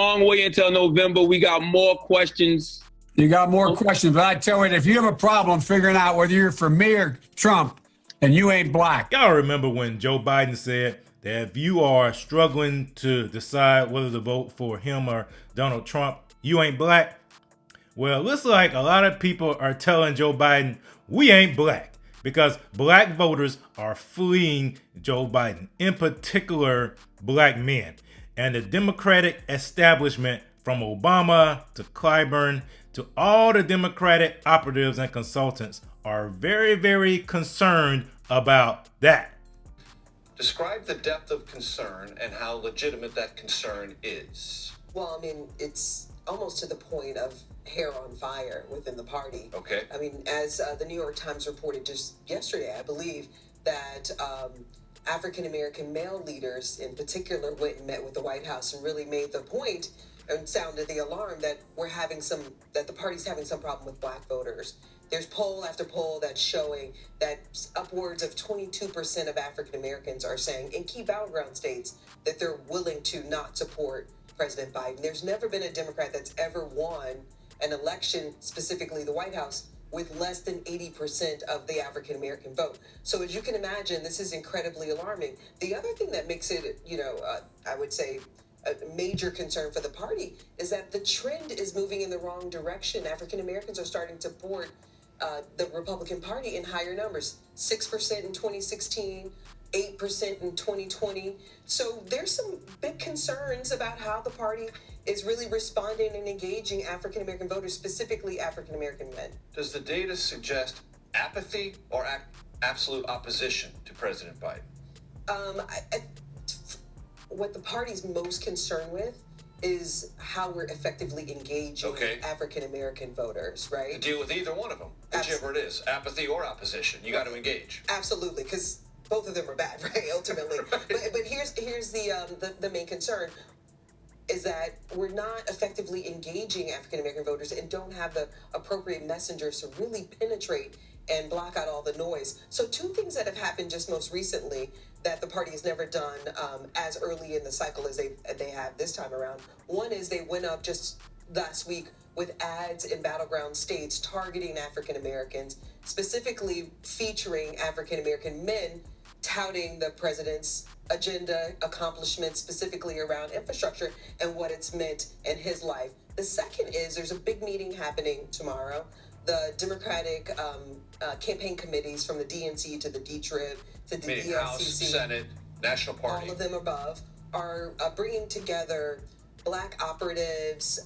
Long way until November. We got more questions. You got more questions, but I tell you, if you have a problem figuring out whether you're for me or Trump, and you ain't black. Y'all remember when Joe Biden said that if you are struggling to decide whether to vote for him or Donald Trump, you ain't black? Well, it looks like a lot of people are telling Joe Biden, we ain't black, because black voters are fleeing Joe Biden, in particular, black men. And the Democratic establishment, from Obama to Clyburn to all the Democratic operatives and consultants, are very, very concerned about that. Describe the depth of concern and how legitimate that concern is. Well, I mean, it's almost to the point of hair on fire within the party. Okay. I mean, as the New York Times reported just yesterday, I believe, that African-American male leaders in particular went and met with the White House and really made the point and sounded the alarm that that the party's having some problem with black voters. There's poll after poll that's showing that upwards of 22% of African Americans are saying in key battleground states that they're willing to not support President Biden. There's never been a Democrat that's ever won an election, specifically the White House, with less than 80% of the African American vote. So as you can imagine, this is incredibly alarming. The other thing that makes it, I would say, a major concern for the party is that the trend is moving in the wrong direction. African Americans are starting to support the Republican Party in higher numbers, 6% in 2016, 8% in 2020. So there's some big concerns about how the party is really responding and engaging African American voters, specifically African American men. Does the data suggest apathy or absolute opposition to President Biden? What the party's most concerned with is how we're effectively engaging African American voters, right? To deal with either one of them, whichever it is, apathy or opposition, you got to engage. Absolutely, because both of them are bad, right? Ultimately, but here's the main concern is that we're not effectively engaging African American voters and don't have the appropriate messengers to really penetrate and block out all the noise. So two things that have happened just most recently that the party has never done as early in the cycle as they have this time around. One is they went up just last week with ads in battleground states targeting African Americans, specifically featuring African American men touting the president's agenda, accomplishments, specifically around infrastructure and what it's meant in his life. The second is there's a big meeting happening tomorrow. The Democratic campaign committees from the DNC to the D-Trib to the DLCC, House, Senate, National Party, all of them above, are bringing together black operatives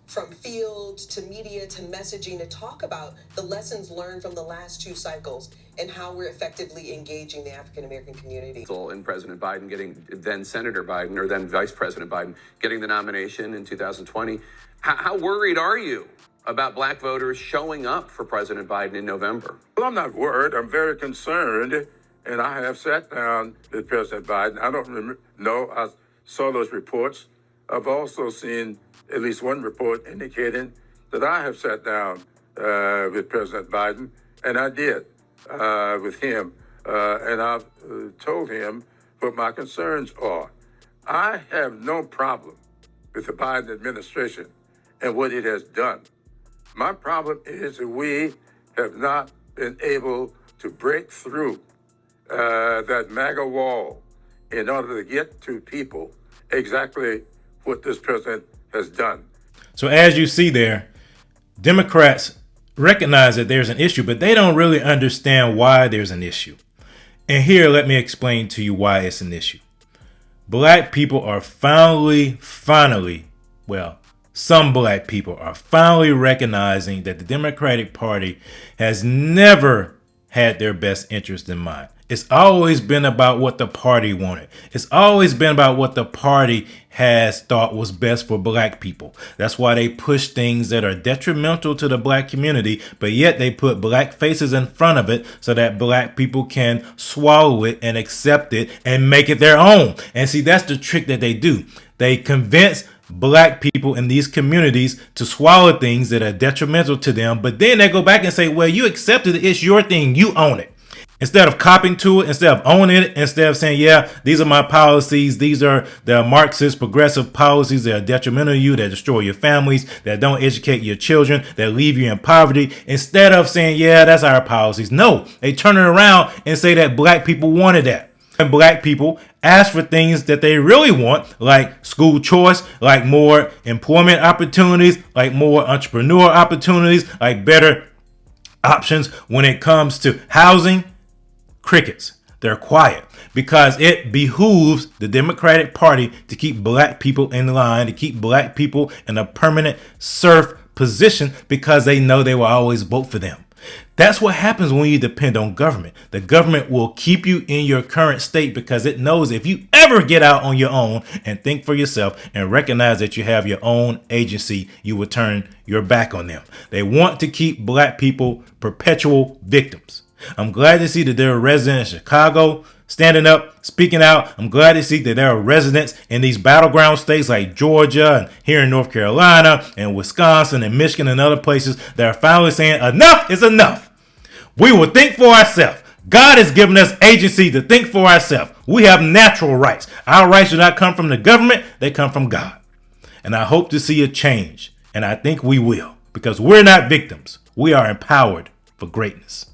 from field to media to messaging to talk about the lessons learned from the last two cycles and how we're effectively engaging the African American community. And President Biden getting, then Senator Biden, or then Vice President Biden, getting the nomination in 2020. How worried are you about black voters showing up for President Biden in November? Well, I'm not worried. I'm very concerned. And I have sat down with President Biden. I don't know. I saw those reports. I've also seen at least one report indicating that I have sat down with President Biden, and I did with him. And I've told him what my concerns are. I have no problem with the Biden administration and what it has done. My problem is that we have not been able to break through that MAGA wall in order to get to people exactly what this president has done. So as you see there, Democrats recognize that there's an issue, but they don't really understand why there's an issue. And here, let me explain to you why it's an issue. Black people are finally, some black people are finally recognizing that the Democratic Party has never had their best interest in mind. It's always been about what the party wanted. It's always been about what the party has thought was best for black people. That's why they push things that are detrimental to the black community, but yet they put black faces in front of it so that black people can swallow it and accept it and make it their own. And see, that's the trick that they do. They convince black people in these communities to swallow things that are detrimental to them, but then they go back and say, well, you accepted it. It's your thing. You own it. Instead of copying to it, instead of owning it, instead of saying, yeah, these are my policies, these are the Marxist progressive policies that are detrimental to you, that destroy your families, that don't educate your children, that leave you in poverty. Instead of saying, yeah, that's our policies. No, they turn it around and say that black people wanted that. And black people ask for things that they really want, like school choice, like more employment opportunities, like more entrepreneur opportunities, like better options when it comes to housing. Crickets. They're quiet because it behooves the Democratic Party to keep black people in line, to keep black people in a permanent serf position because they know they will always vote for them. That's what happens when you depend on government. The government will keep you in your current state because it knows if you ever get out on your own and think for yourself and recognize that you have your own agency, you will turn your back on them. They want to keep black people perpetual victims. I'm glad to see that there are residents in Chicago standing up, speaking out. I'm glad to see that there are residents in these battleground states like Georgia and here in North Carolina and Wisconsin and Michigan and other places that are finally saying enough is enough. We will think for ourselves. God has given us agency to think for ourselves. We have natural rights. Our rights do not come from the government. They come from God. And I hope to see a change. And I think we will because we're not victims. We are empowered for greatness.